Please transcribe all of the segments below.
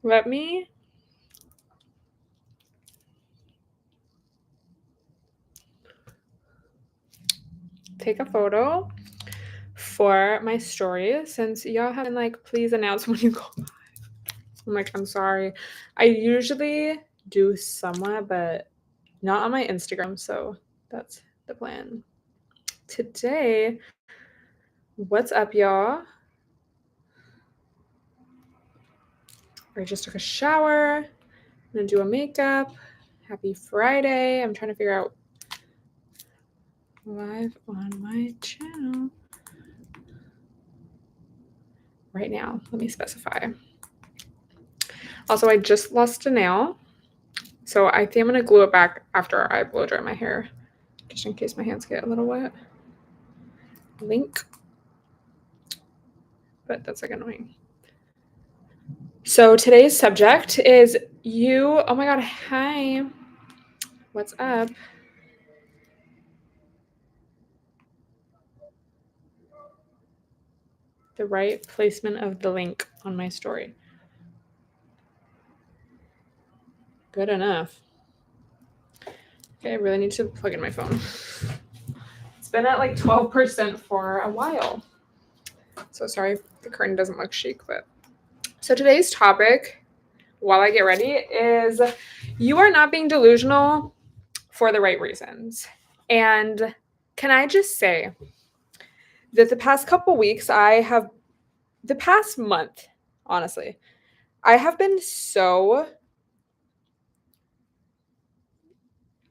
Let me take a photo for my story since y'all have been like, please announce when you go live. I'm like, I'm sorry. I usually do somewhat, but not on my Instagram, so that's the plan. Today, what's up, y'all? I just took a shower. I'm gonna do a makeup. Happy Friday. I'm trying to figure out live on my channel right now. Let me specify. Also, I just lost a nail, so I think I'm gonna glue it back after I blow dry my hair, just in case my hands get a little wet. Link. But that's like annoying. So today's subject is you. Oh my god, hi. What's up? The right placement of the link on my story. Good enough. Okay, I really need to plug in my phone. It's been at like 12% for a while. So sorry if the curtain doesn't look chic, but so today's topic, while I get ready, is you are not being delusional for the right reasons. And can I just say that the past couple weeks, the past month, honestly, I have been so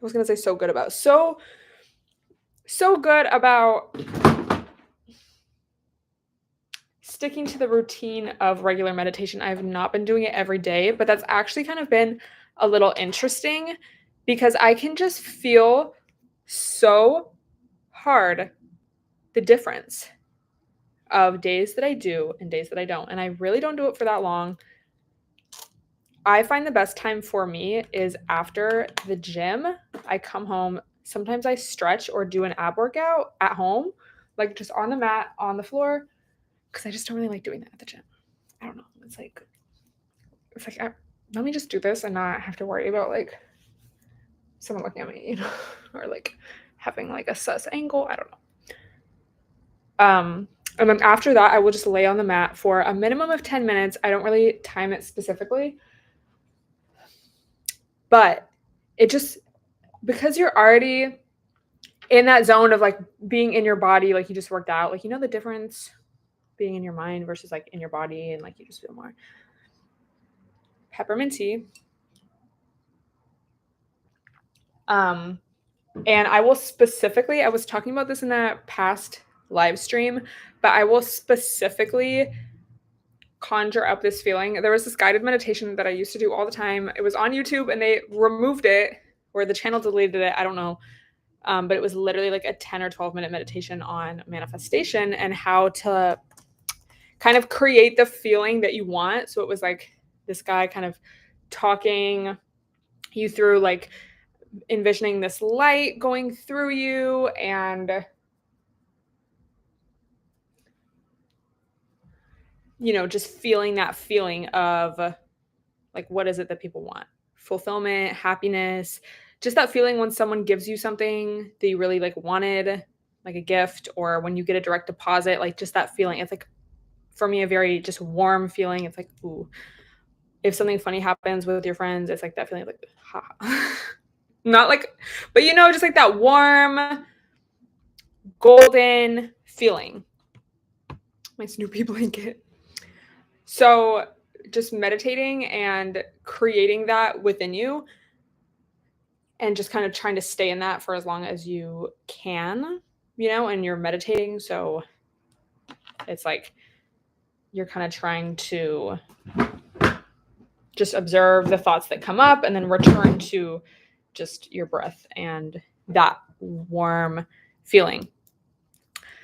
good about sticking to the routine of regular meditation. I have not been doing it every day, but that's actually kind of been a little interesting because I can just feel so hard the difference of days that I do and days that I don't. And I really don't do it for that long. I find the best time for me is after the gym. I come home. Sometimes I stretch or do an ab workout at home, like just on the mat, on the floor, because I just don't really like doing that at the gym. I don't know. It's like let me just do this and not have to worry about like someone looking at me, or like having like a sus angle. I don't know. And then after that, I will just lay on the mat for a minimum of 10 minutes. I don't really time it specifically, but it just, because you're already in that zone of like being in your body, like you just worked out, like, the difference being in your mind versus like in your body, and like you just feel more peppermint tea. And I was talking about this in that past live stream, but I will specifically conjure up this feeling. There was this guided meditation that I used to do all the time. It was on YouTube and they removed it, or the channel deleted it. I don't know. But it was literally like a 10 or 12-minute meditation on manifestation and how to kind of create the feeling that you want. So it was like this guy kind of talking you through like envisioning this light going through you and just feeling that feeling of like, what is it that people want? Fulfillment, happiness, just that feeling when someone gives you something that you really like wanted, like a gift, or when you get a direct deposit, like just that feeling. It's like, for me, a very just warm feeling. It's like, ooh, if something funny happens with your friends, it's like that feeling like, ha. Not like, but just like that warm, golden feeling. My Snoopy blanket. So just meditating and creating that within you and just kind of trying to stay in that for as long as you can, and you're meditating. So it's like you're kind of trying to just observe the thoughts that come up and then return to just your breath and that warm feeling.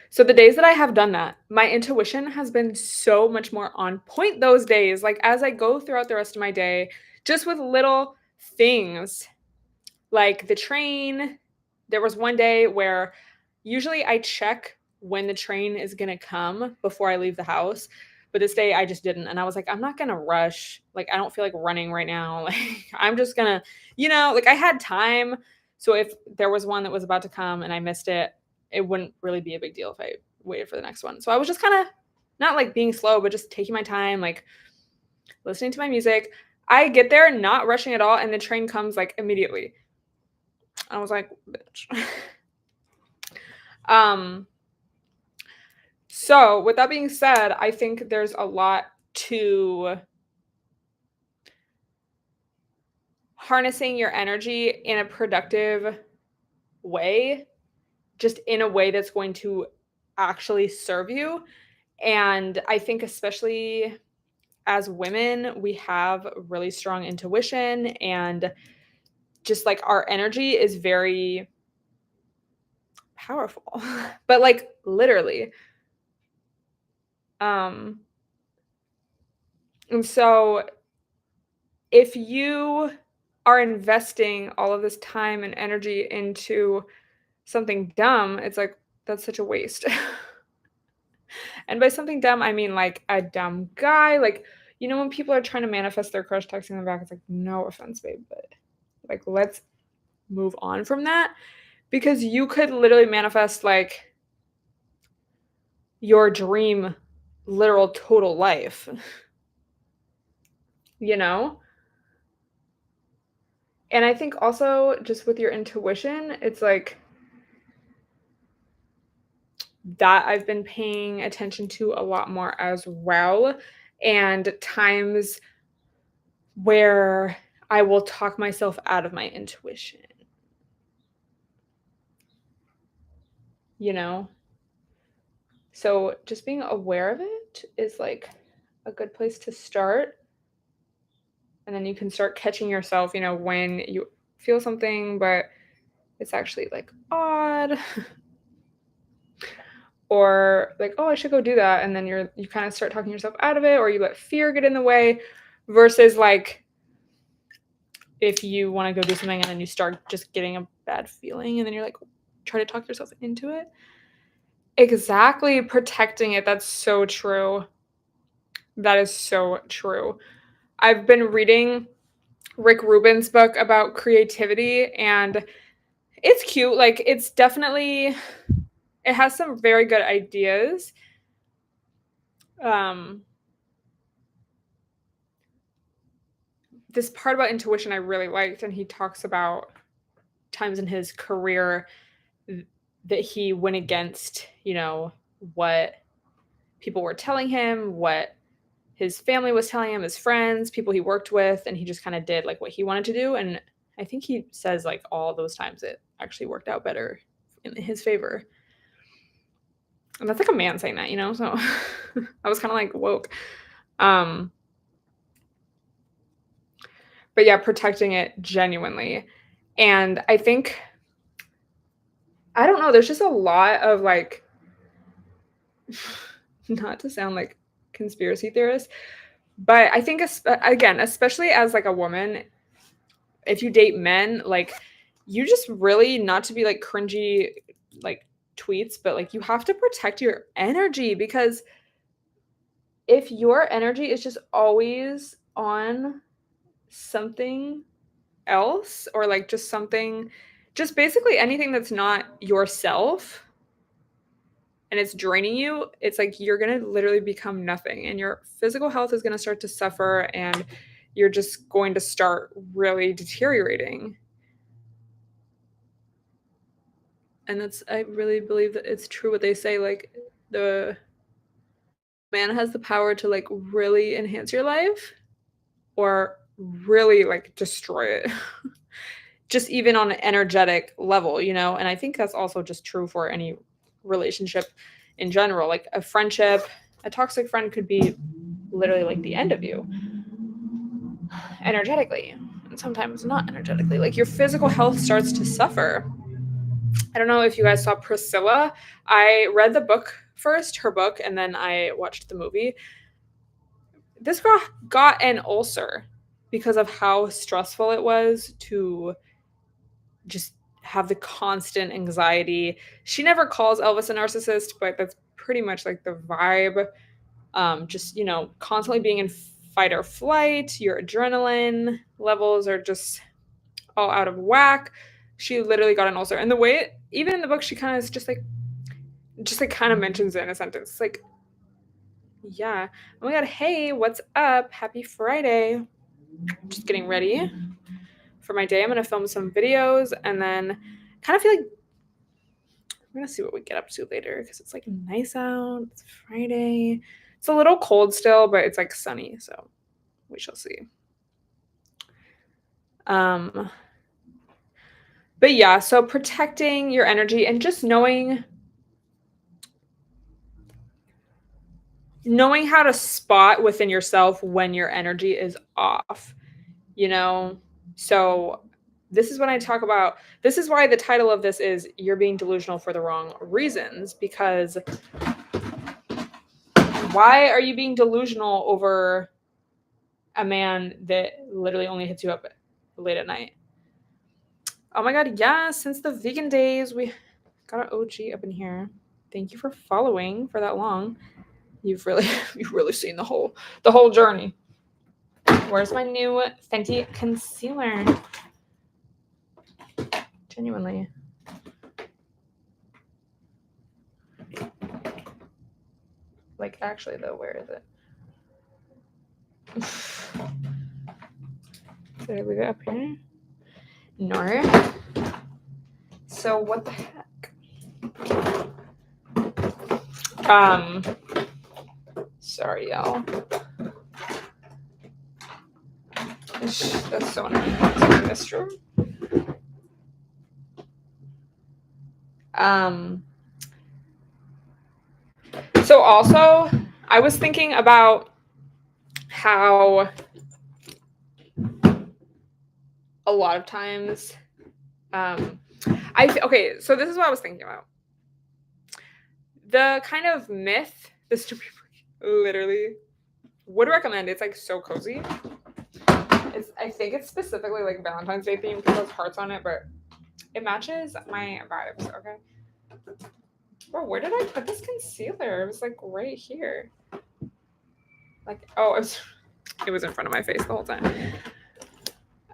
So the days that I have done that, my intuition has been so much more on point those days. Like as I go throughout the rest of my day, just with little things like the train. There was one day where usually I check when the train is going to come before I leave the house. But this day I just didn't. And I was like, I'm not going to rush. Like, I don't feel like running right now. Like, I'm just going to, like I had time. So if there was one that was about to come and I missed it, it wouldn't really be a big deal if I waited for the next one. So I was just kind of not like being slow, but just taking my time, like listening to my music. I get there, not rushing at all. And the train comes like immediately. I was like, bitch. So with that being said, I think there's a lot to harnessing your energy in a productive way, just in a way that's going to actually serve you. And I think especially as women, we have really strong intuition, and just like our energy is very powerful, but like literally. And so if you are investing all of this time and energy into something dumb, it's like, that's such a waste. And by something dumb, I mean like a dumb guy. Like, when people are trying to manifest their crush texting them back, it's like, no offense, babe, but like, let's move on from that, because you could literally manifest like your dream, literal total life, And I think also just with your intuition, it's like that I've been paying attention to a lot more as well. And times where I will talk myself out of my intuition, So just being aware of it is like a good place to start. And then you can start catching yourself, when you feel something, but it's actually like odd. Or like, oh, I should go do that. And then you kind of start talking yourself out of it, or you let fear get in the way, versus like if you want to go do something and then you start just getting a bad feeling and then you're like, try to talk yourself into it. Exactly. Protecting it. That's so true. That is so true. I've been reading Rick Rubin's book about creativity, and it's cute. Like, it's definitely, it has some very good ideas. This part about intuition I really liked, and he talks about times in his career that he went against, what people were telling him, what his family was telling him, his friends, people he worked with, and he just kind of did like what he wanted to do. And I think he says like all those times it actually worked out better in his favor. And that's like a man saying that, so I was kind of like woke. But yeah, protecting it genuinely. And I think, I don't know, there's just a lot of like, not to sound like conspiracy theorist, but I think, again, especially as like a woman, if you date men, like you just really, not to be like cringy, like tweets, but like you have to protect your energy, because if your energy is just always on something else, or like just something, just basically anything that's not yourself, and it's draining you, it's like you're going to literally become nothing, and your physical health is going to start to suffer, and you're just going to start really deteriorating. And I really believe that it's true what they say, like the man has the power to like really enhance your life or really like destroy it. Just even on an energetic level, and I think that's also just true for any relationship in general. Like a friendship, a toxic friend could be literally like the end of you energetically, and sometimes not energetically. Like your physical health starts to suffer. I don't know if you guys saw Priscilla. I read the book first, her book, and then I watched the movie. This girl got an ulcer because of how stressful it was to just have the constant anxiety. She never calls Elvis a narcissist, but that's pretty much like the vibe. just, constantly being in fight or flight. Your adrenaline levels are just all out of whack. She literally got an ulcer. And the way, even in the book, she kind of is just like kind of mentions it in a sentence. It's like, yeah. Oh my God. Hey, what's up? Happy Friday. Just getting ready for my day. I'm going to film some videos and then kind of feel like I'm going to see what we get up to later because it's like nice out. It's Friday. It's a little cold still, but it's like sunny. So we shall see. But yeah, so protecting your energy and just knowing how to spot within yourself when your energy is off, So this is when I talk about, this is why the title of this is You're Being Delusional for the Wrong Reasons, because why are you being delusional over a man that literally only hits you up late at night? Oh my God, yeah, since the vegan days, we got an OG up in here. Thank you for following for that long. You've really seen the whole journey. Where's my new Fenty concealer? Genuinely. Like, actually, though, where is it? Did I leave it up here? No. So, what the heck? Sorry, y'all. That's so annoying. In this room. So also, I was thinking about how a lot of times, okay, so this is what I was thinking about. The kind of myth, this literally would recommend. It's like so cozy. I think it's specifically like Valentine's Day themed because it has hearts on it, but it matches my vibes. Okay. Bro, where did I put this concealer? It was like right here. Like, oh, it was in front of my face the whole time.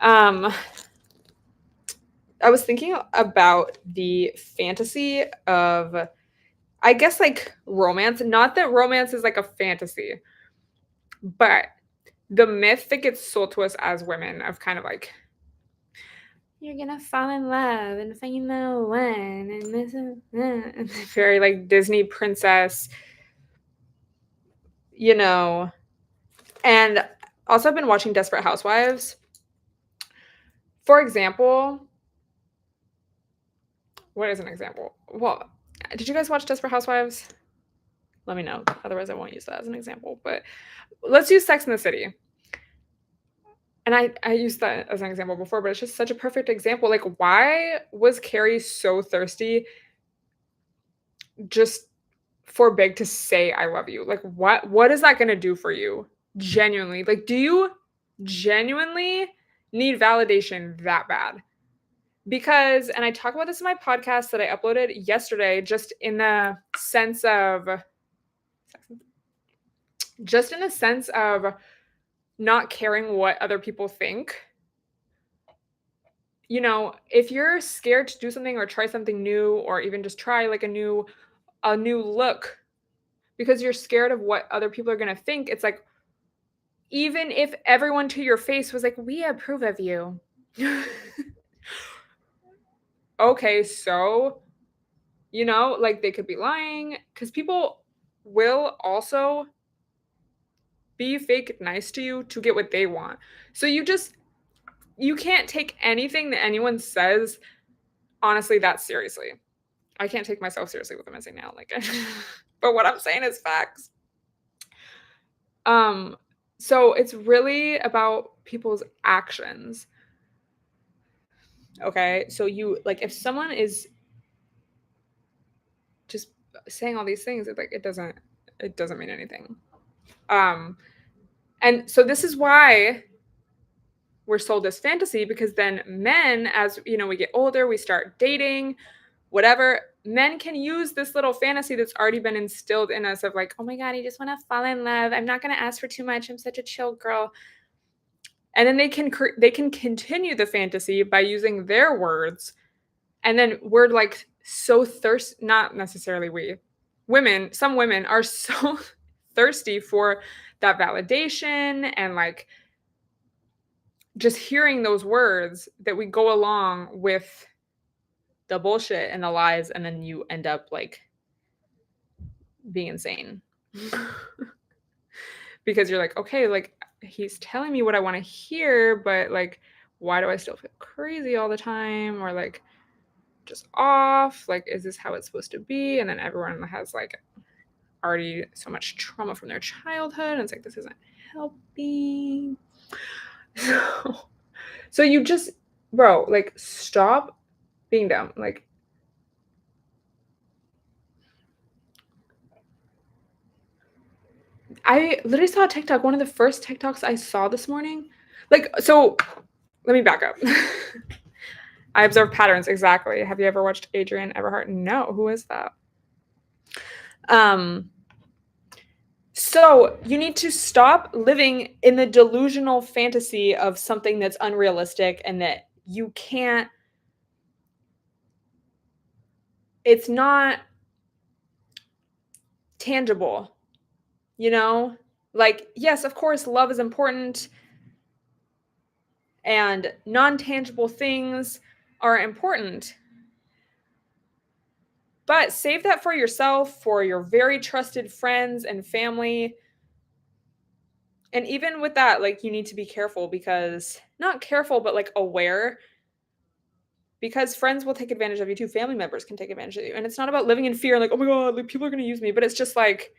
I was thinking about the fantasy of, I guess, like romance. Not that romance is like a fantasy, but the myth that gets sold to us as women of kind of like, you're gonna fall in love and find the one, and this is very like Disney princess, And also, I've been watching Desperate Housewives. For example, what is an example? Well, did you guys watch Desperate Housewives? Let me know. Otherwise, I won't use that as an example. But let's use Sex in the City. And I used that as an example before, but it's just such a perfect example. Like, why was Carrie so thirsty just for Big to say I love you? Like, what is that going to do for you? Genuinely. Like, do you genuinely need validation that bad? Because, and I talk about this in my podcast that I uploaded yesterday, just in the sense of not caring what other people think. If you're scared to do something or try something new, or even just try like a new look because you're scared of what other people are going to think, it's like, even if everyone to your face was like, we approve of you. Okay, so, like they could be lying, because people will also be fake nice to you to get what they want. So you can't take anything that anyone says honestly that seriously. I can't take myself seriously with what I'm saying now, like, but what I'm saying is facts. So it's really about people's actions. Okay, so like if someone is just saying all these things, it's like it doesn't mean anything. And so this is why we're sold this fantasy, because then men, as we get older, we start dating, whatever. Men can use this little fantasy that's already been instilled in us of like, oh my God, I just want to fall in love. I'm not going to ask for too much. I'm such a chill girl. And then they can continue the fantasy by using their words. And then we're like so thirsty, not necessarily women, some women are so thirsty for that validation and like just hearing those words that we go along with the bullshit and the lies, and then you end up like being insane. Because you're like, okay, like he's telling me what I want to hear, but like why do I still feel crazy all the time, or like just off? Like, is this how it's supposed to be? And then everyone has like already so much trauma from their childhood, and it's like, this isn't helping. So you just, bro, like stop being dumb. Like, I literally saw a TikTok, one of the first TikToks I saw this morning. Like, so let me back up. I observe patterns, exactly. Have you ever watched Adrienne Everhart? No. Who is that? So you need to stop living in the delusional fantasy of something that's unrealistic and that you can't, it's not tangible, you know? Like, yes, of course, love is important and non-tangible things are important. But save that for yourself, for your very trusted friends and family. And even with that, like, you need to be careful, because not careful, but like aware, because friends will take advantage of you too. Family members can take advantage of you. And it's not about living in fear, like, oh my God, like, people are going to use me. But it's just like,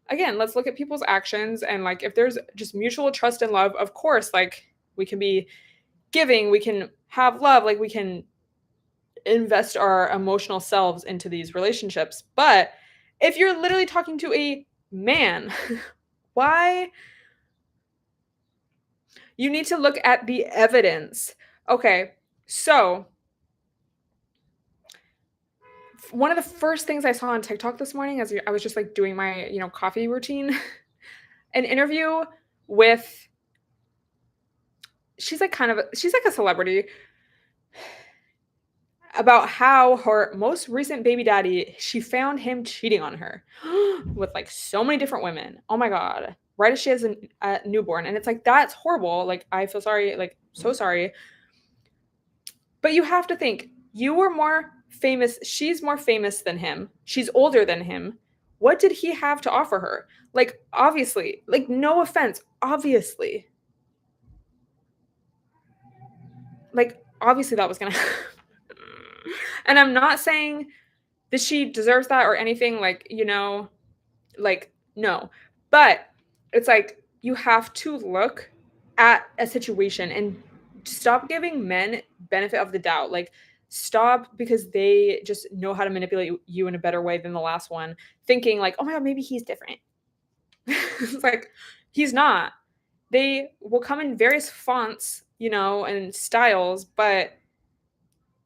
again, let's look at people's actions. And like, if there's just mutual trust and love, of course, like we can be giving, we can have love, like we can invest our emotional selves into these relationships. But if you're literally talking to a man, why? You need to look at the evidence. Okay, so one of the first things I saw on TikTok this morning as I was just like doing my, coffee routine, an interview with, she's like a celebrity, about how her most recent baby daddy, she found him cheating on her with like so many different women. Oh my God. Right as she has a newborn. And it's like, that's horrible. Like, I feel sorry, like, so sorry. But you have to think, you were more famous. She's more famous than him. She's older than him. What did he have to offer her? Like, obviously, like, no offense, obviously. Like, obviously that was going to And I'm not saying that she deserves that or anything, like, like, no. But it's like, you have to look at a situation and stop giving men benefit of the doubt. Like, stop, because they just know how to manipulate you in a better way than the last one, thinking like, oh my God, maybe he's different. It's like, he's not. They will come in various fonts, and styles, but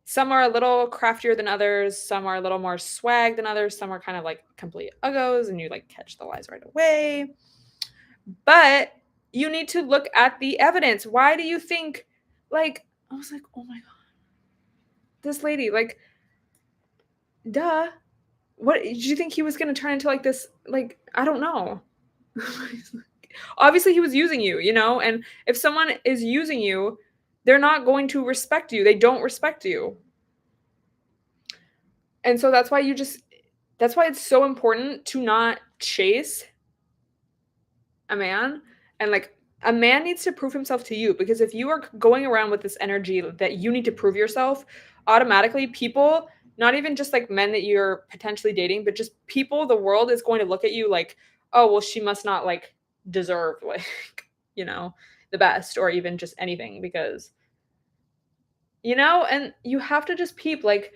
some are a little craftier than others. Some are a little more swag than others. Some are kind of like complete uggos and you like catch the lies right away. But you need to look at the evidence. Why do you think, like, I was like, oh my God, this lady, like, duh. What did you think he was going to turn into, like, this, like, I don't know. Obviously he was using you, and if someone is using you, they're not going to respect you. They don't respect you. And so that's why it's so important to not chase a man. And like, a man needs to prove himself to you, because if you are going around with this energy that you need to prove yourself, automatically people, not even just like men that you're potentially dating, but just people, the world is going to look at you like, oh, well, she must not like deserve like, the best, or even just anything, because, and you have to just peep like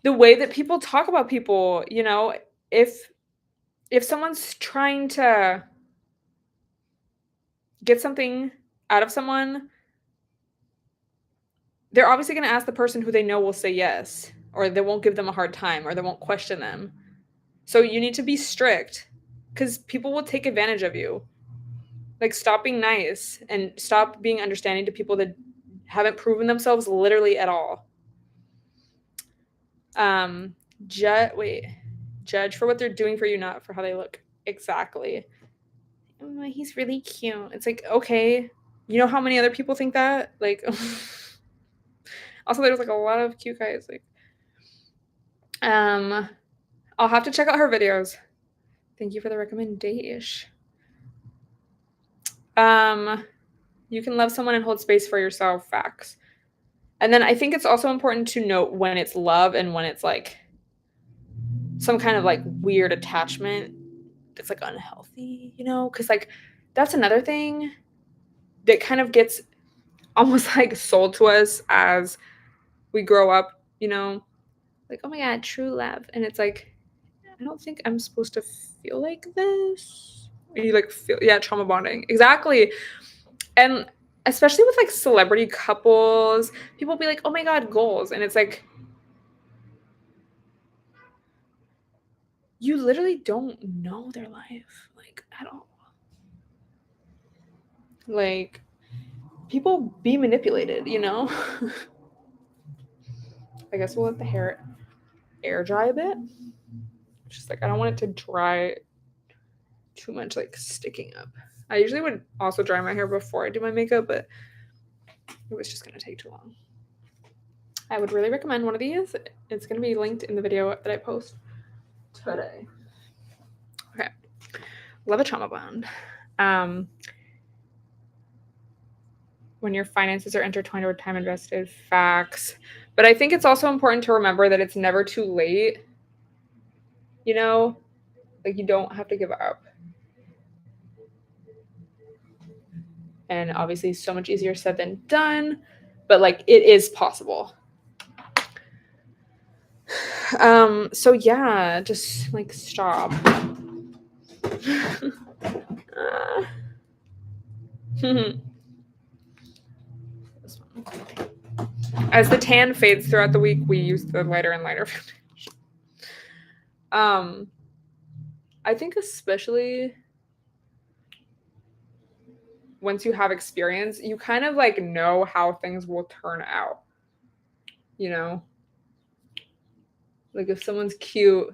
the way that people talk about people, if someone's trying to get something out of someone, they're obviously going to ask the person who they know will say yes. or they won't give them a hard time, or they won't question them. So you need to be strict because people will take advantage of you. Like, stop being nice and stop being understanding to people that haven't proven themselves literally at all. Judge for what they're doing for you, not for how they look. Exactly. Oh, he's really cute. It's like, okay, you know how many other people think that? Like, also there's like a lot of cute guys. Like, I'll have to check out her videos. Thank you for the recommendation. You can love someone and hold space for yourself. Facts. And then I think it's also important to note when it's love and when it's like some kind of like weird attachment that's like unhealthy, you know? Because like that's another thing that kind of gets almost like sold to us as we grow up, you know? Like, oh my God, true love. And it's like, I don't think I'm supposed to feel like this. You like feel, yeah, trauma bonding. Exactly. And especially with like celebrity couples, people be like, oh my God, goals. And it's like, you literally don't know their life, like, at all. Like, people be manipulated, you know? I guess we'll let the hair air dry a bit. Just like, I don't want it to dry too much, like sticking up. I usually would also dry my hair before I do my makeup, but it was just gonna take too long. I would really recommend one of these. It's gonna be linked in the video that I post today. Okay. Love a trauma bond. When your finances are intertwined or time invested, facts. But I think it's also important to remember that it's never too late. You know, like you don't have to give up. And obviously, so much easier said than done, but like it is possible. So yeah, just like stop. As the tan fades throughout the week, we use the lighter and lighter foundation. I think especially once you have experience, you kind of like know how things will turn out. You know? Like if someone's cute.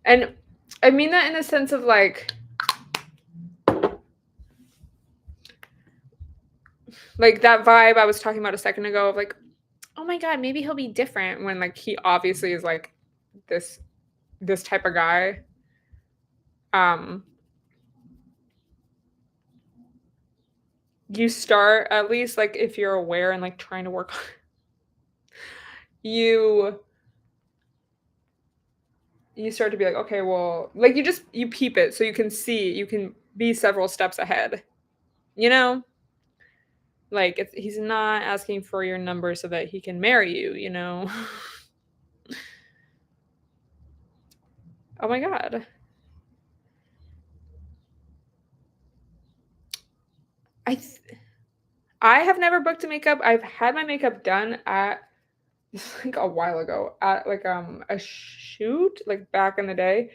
And I mean that in the sense of like that vibe I was talking about a second ago of like, oh my God, maybe he'll be different when like he obviously is like this type of guy. You start at least like if you're aware and like trying to work on you start to be like, okay, well, like you peep it so you can see, you can be several steps ahead, you know? Like he's not asking for your number so that he can marry you, you know? Oh my God. I have never booked a makeup. I've had my makeup done at like a while ago at like a shoot like back in the day.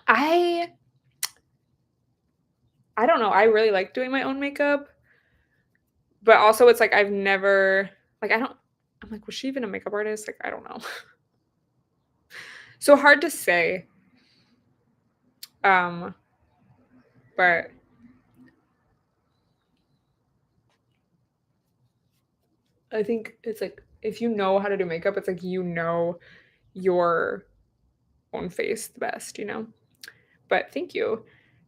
I don't know. I really like doing my own makeup. But also it's like I've never like I'm like, was she even a makeup artist? Like I don't know. So hard to say. But I think it's like if you know how to do makeup, it's like you know your own face the best, you know? But thank you.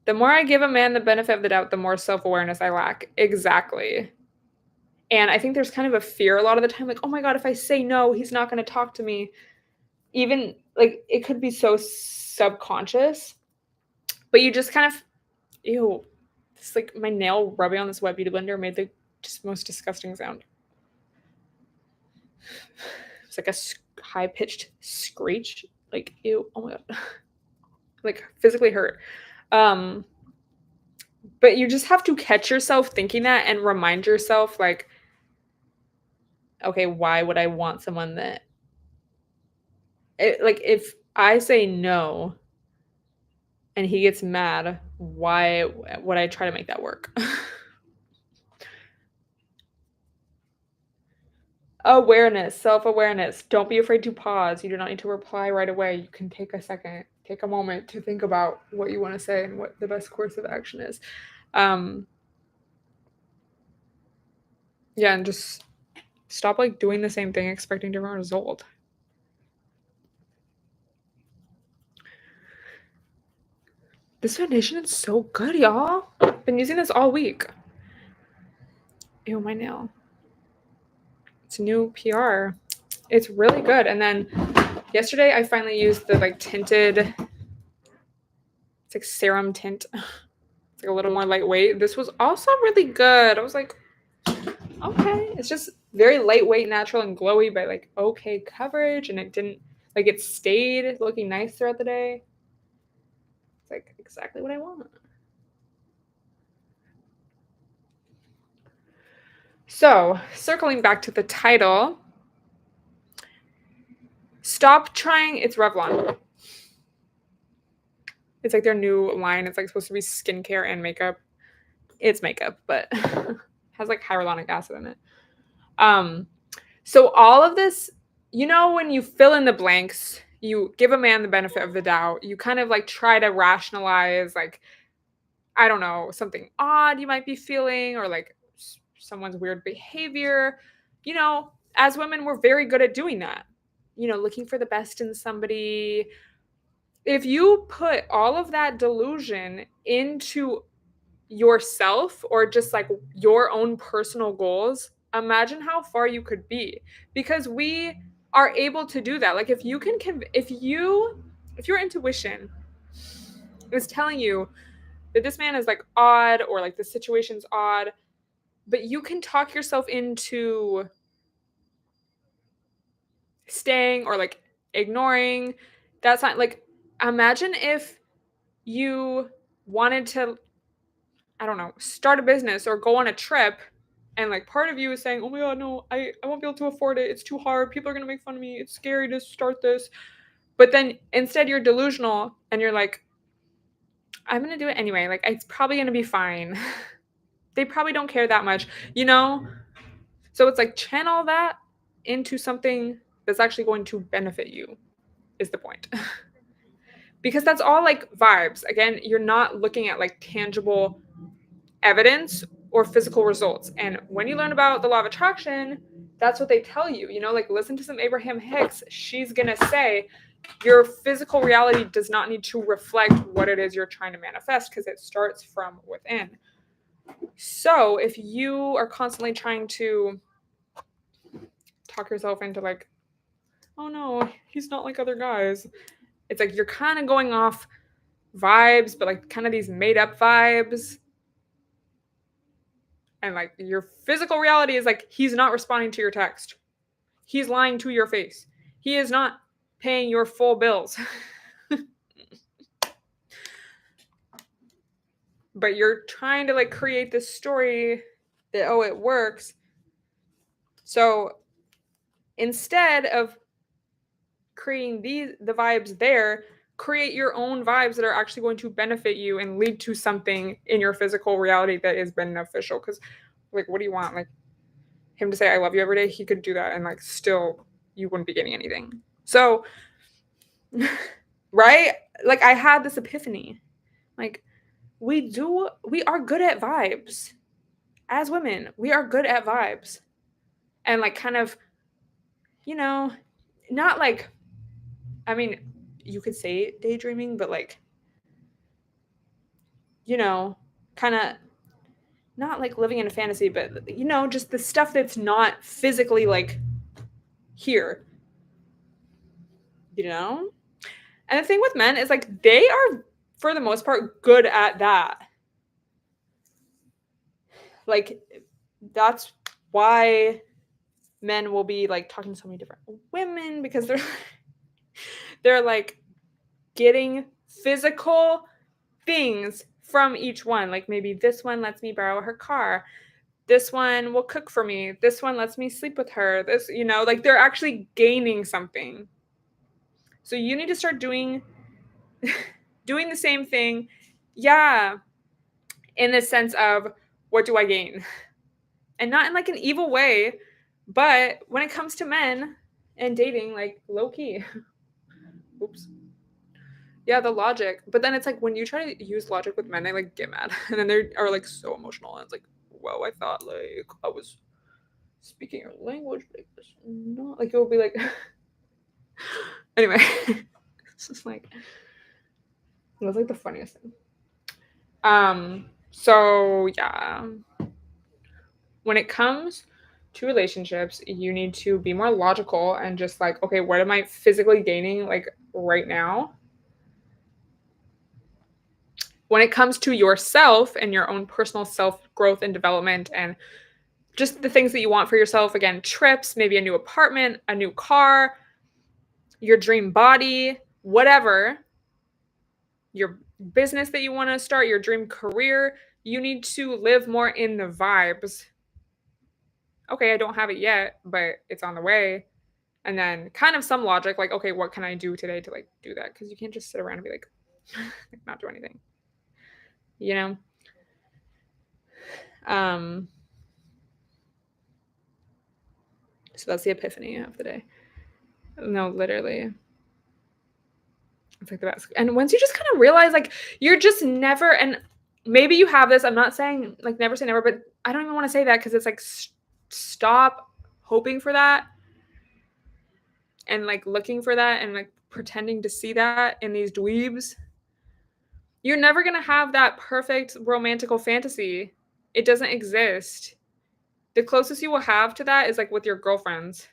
The more I give a man the benefit of the doubt, the more self-awareness I lack. Exactly. And I think there's kind of a fear a lot of the time, like, oh my God, if I say no, he's not going to talk to me. Even like it could be so subconscious, but you just kind of, ew, it's like my nail rubbing on this wet beauty blender made the just most disgusting sound. It's like a high pitched screech. Like, ew, oh my God. Like physically hurt. But you just have to catch yourself thinking that and remind yourself like, okay, why would I want someone that like if I say no and he gets mad, why would I try to make that work? Awareness, self-awareness. Don't be afraid to pause. You do not need to reply right away. You can take a second, take a moment to think about what you want to say and what the best course of action is. Um, yeah, and just stop like doing the same thing, expecting different result. This foundation is so good, y'all. Been using this all week. Ew, my nail. It's a new PR. It's really good. And then yesterday I finally used the like tinted, it's like serum tint. It's like a little more lightweight. This was also really good. I was like, okay. It's just very lightweight, natural, and glowy, but like okay coverage. And it didn't, like it stayed looking nice throughout the day. It's like exactly what I want. So, circling back to the title, stop trying, it's Revlon. It's like their new line. It's like supposed to be skincare and makeup. It's makeup, but has like hyaluronic acid in it. So all of this, you know, when you fill in the blanks, you give a man the benefit of the doubt. You kind of like try to rationalize, like, I don't know, something odd you might be feeling or like someone's weird behavior. You know, as women, we're very good at doing that. You know, looking for the best in somebody. If you put all of that delusion into yourself or just like your own personal goals, imagine how far you could be, because we are able to do that. Like if you can if your intuition is telling you that this man is like odd or like the situation's odd, but you can talk yourself into staying or like ignoring, that's not like, imagine if you wanted to, I don't know, start a business or go on a trip, and like part of you is saying, oh my god, no, I won't be able to afford it. It's too hard. People are gonna make fun of me. It's scary to start this. But then instead you're delusional and you're like, I'm gonna do it anyway. Like it's probably gonna be fine. They probably don't care that much, you know? So it's like channel that into something that's actually going to benefit you, is the point. Because that's all like vibes. Again, you're not looking at like tangible evidence or physical results. And when you learn about the law of attraction, that's what they tell you. You know, like listen to some Abraham Hicks. She's going to say your physical reality does not need to reflect what it is you're trying to manifest, because it starts from within. So if you are constantly trying to talk yourself into like, oh no, he's not like other guys, it's like you're kind of going off vibes, but like kind of these made up vibes. And like your physical reality is like, he's not responding to your text. He's lying to your face. He is not paying your full bills. But you're trying to like create this story that, oh, it works. So instead of creating the vibes there, create your own vibes that are actually going to benefit you and lead to something in your physical reality that is beneficial. Because like, what do you want? Like him to say I love you every day? He could do that and like still you wouldn't be getting anything. So right, like I had this epiphany, like we are good at vibes. As women, we are good at vibes. And like kind of, you know, not like, I mean, you could say daydreaming, but like, you know, kind of not like living in a fantasy, but you know, just the stuff that's not physically like here, you know? And the thing with men is like they are for the most part good at that. Like that's why men will be like talking to so many different women, because they're like getting physical things from each one. Like maybe this one lets me borrow her car. This one will cook for me. This one lets me sleep with her. This, like they're actually gaining something. So you need to start doing the same thing. Yeah, in the sense of what do I gain? And not in like an evil way, but when it comes to men and dating, like low key. Oops. Yeah, the logic. But then it's like when you try to use logic with men, they like get mad. And then they are like so emotional. And it's like, whoa, I thought like I was speaking your language like this. No, like it will be like anyway. It's just like it was like the funniest thing. So yeah. When it comes to relationships, you need to be more logical and just like, okay, what am I physically gaining like right now? When it comes to yourself and your own personal self growth and development and just the things that you want for yourself, again, trips, maybe a new apartment, a new car, your dream body, whatever, your business that you want to start, your dream career, you need to live more in the vibes. Okay, I don't have it yet, but it's on the way. And then kind of some logic, like, okay, what can I do today to like do that? Because you can't just sit around and be like, not do anything, you know? So that's the epiphany of the day. No, literally. It's like the best. And once you just kind of realize, like, you're just never, and maybe you have this, I'm not saying, like, never say never, but I don't even want to say that because it's like, stop hoping for that and, like, looking for that and, like, pretending to see that in these dweebs. You're never going to have that perfect romantical fantasy. It doesn't exist. The closest you will have to that is, like, with your girlfriends.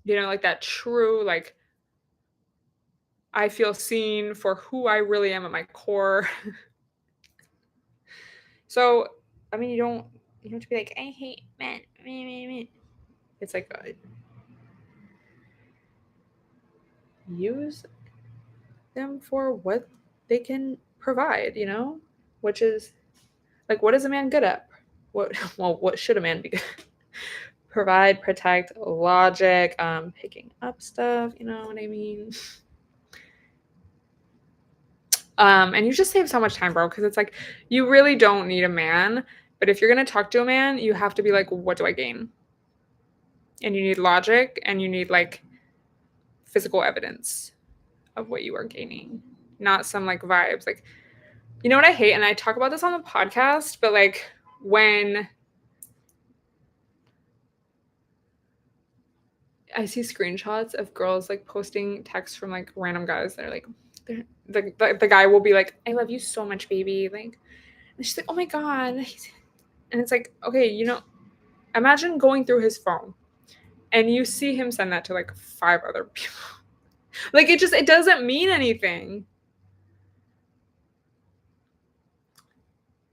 Like, that true, like, I feel seen for who I really am at my core. So, I mean, you don't have to be like, I hate men. It's like use them for what they can provide, which is like, what is a man good at? What should a man be good? Provide, protect, logic, picking up stuff, you know what I mean? And you just save so much time, bro, because it's like you really don't need a man. But if you're gonna talk to a man, you have to be like, what do I gain? And you need logic and you need like physical evidence of what you are gaining, not some like vibes. Like, you know what I hate? And I talk about this on the podcast, but like when I see screenshots of girls like posting texts from like random guys that are like, the guy will be like, I love you so much, baby. Like, and she's like, oh my God. And it's like, okay, imagine going through his phone and you see him send that to like 5 other people. Like, it doesn't mean anything.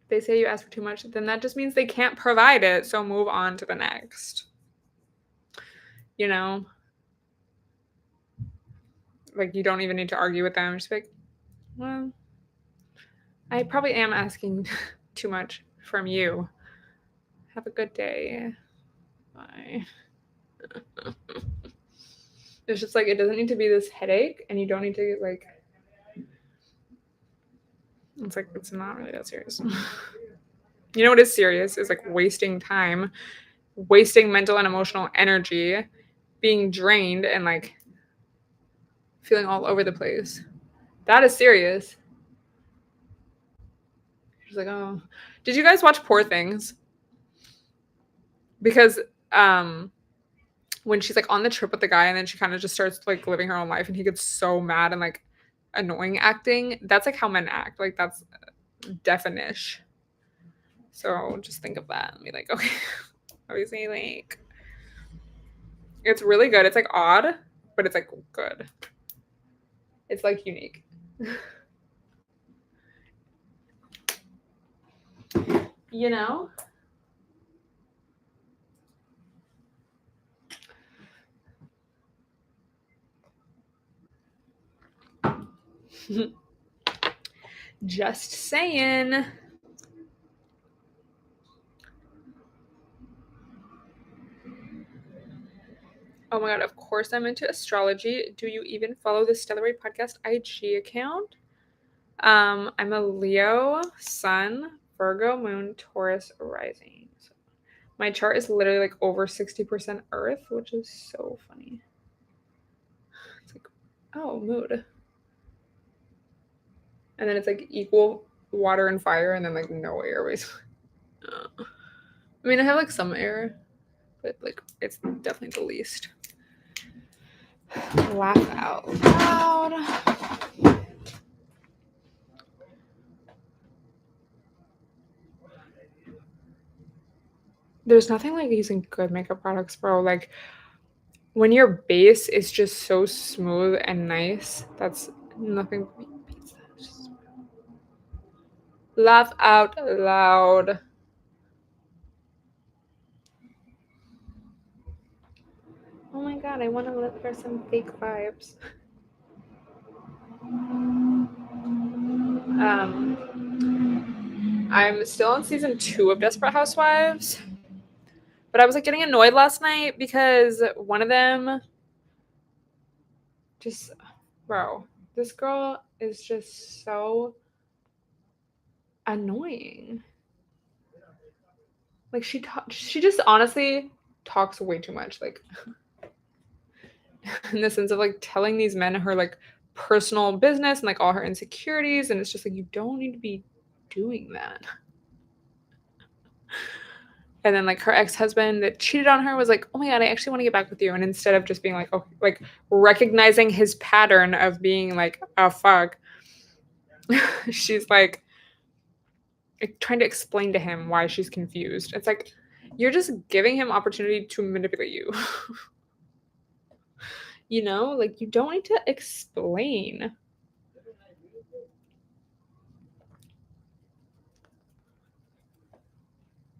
They say you ask for too much, then that just means they can't provide it. So move on to the next. Like, you don't even need to argue with them. Just be like, well, I probably am asking too much from you. Have a good day. Bye. It's just like, it doesn't need to be this headache, and you don't need to like, it's like, it's not really that serious. You know what is serious is like wasting time, wasting mental and emotional energy, being drained and like feeling all over the place. That is serious. She's like, oh, did you guys watch Poor Things? Because when she's like on the trip with the guy and then she kind of just starts like living her own life and he gets so mad and like annoying acting, that's like how men act. Like, that's definish. So just think of that and be like, okay, obviously, like, it's really good. It's like odd, but it's like good. It's like unique. You know? Just saying. Oh my god, of course I'm into astrology. Do you even follow the Stella podcast IG account? I'm a Leo, Sun, Virgo, Moon, Taurus, Rising. So my chart is literally like over 60% Earth, which is so funny. It's like, oh, mood. And then it's like equal water and fire, and then like no air, basically. I mean, I have like some air, but like it's definitely the least. Laugh out loud. There's nothing like using good makeup products, bro. Like when your base is just so smooth and nice, that's nothing. Laugh out loud. Oh my god, I want to live for some fake vibes. I'm still on season 2 of Desperate Housewives, but I was like getting annoyed last night because one of them just, bro, this girl is just so annoying. Like she just honestly talks way too much, like in the sense of like telling these men her like personal business and like all her insecurities, and it's just like you don't need to be doing that. And then like her ex-husband that cheated on her was like, oh my god, I actually want to get back with you. And instead of just being like, oh, like recognizing his pattern of being like, oh fuck, she's like trying to explain to him why she's confused. It's like you're just giving him opportunity to manipulate you. You know, like you don't need to explain.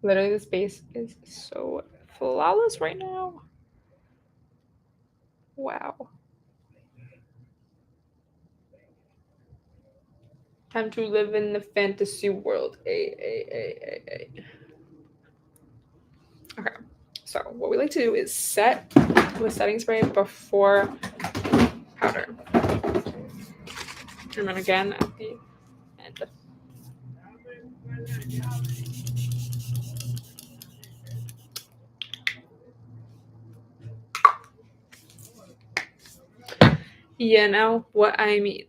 Literally, this base is so flawless right now. Wow. Time to live in the fantasy world. Okay. So what we like to do is set with setting spray before powder. And then again at the end. You know what I mean.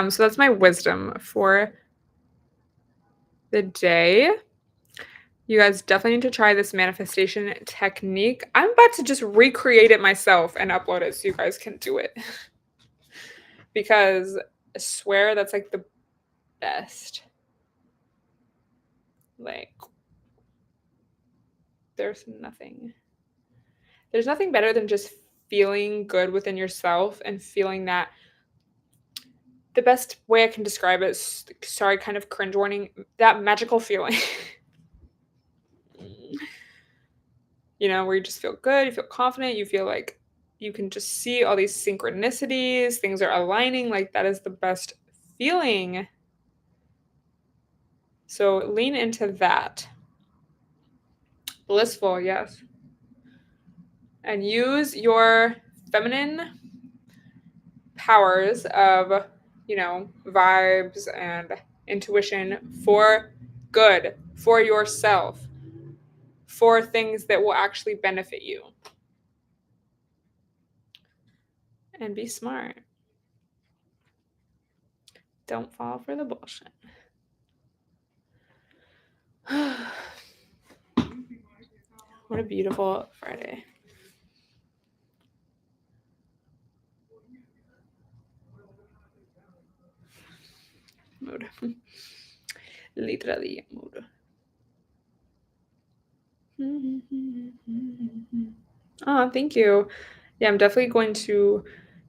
So that's my wisdom for the day. You guys definitely need to try this manifestation technique. I'm about to just recreate it myself and upload it so you guys can do it. Because I swear that's like the best. Like, there's nothing better than just feeling good within yourself and feeling that. The best way I can describe it is, sorry, kind of cringe warning, that magical feeling. You know, where you just feel good, you feel confident, you feel like you can just see all these synchronicities, things are aligning. Like, that is the best feeling. So lean into that. Blissful, yes. And use your feminine powers of, you know, vibes and intuition for good, for yourself, for things that will actually benefit you. And be smart. Don't fall for the bullshit. What a beautiful Friday. Mood. Literally mood. Oh, thank you. Yeah, I'm definitely going to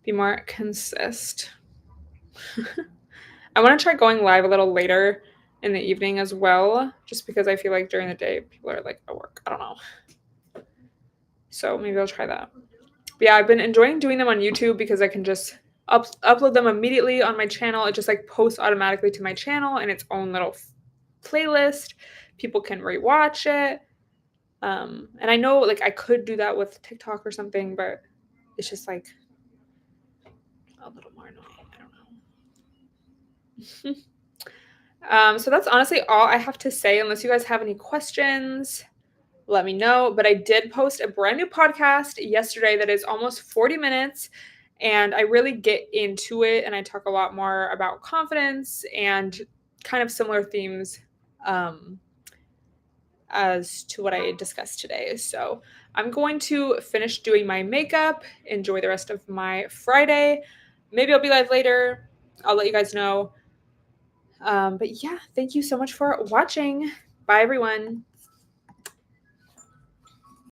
be more consistent. I want to try going live a little later in the evening as well, just because I feel like during the day people are like at work. I don't know. So maybe I'll try that. But yeah, I've been enjoying doing them on YouTube because I can just upload them immediately on my channel. It just like posts automatically to my channel in its own little playlist people can rewatch it. And I know like I could do that with TikTok or something, but it's just like a little more annoying. I don't know. So that's honestly all I have to say. Unless you guys have any questions, let me know. But I did post a brand new podcast yesterday that is almost 40 minutes. And I really get into it. And I talk a lot more about confidence and kind of similar themes as to what I discussed today. So I'm going to finish doing my makeup, enjoy the rest of my Friday. Maybe I'll be live later. I'll let you guys know. But yeah, thank you so much for watching. Bye, everyone.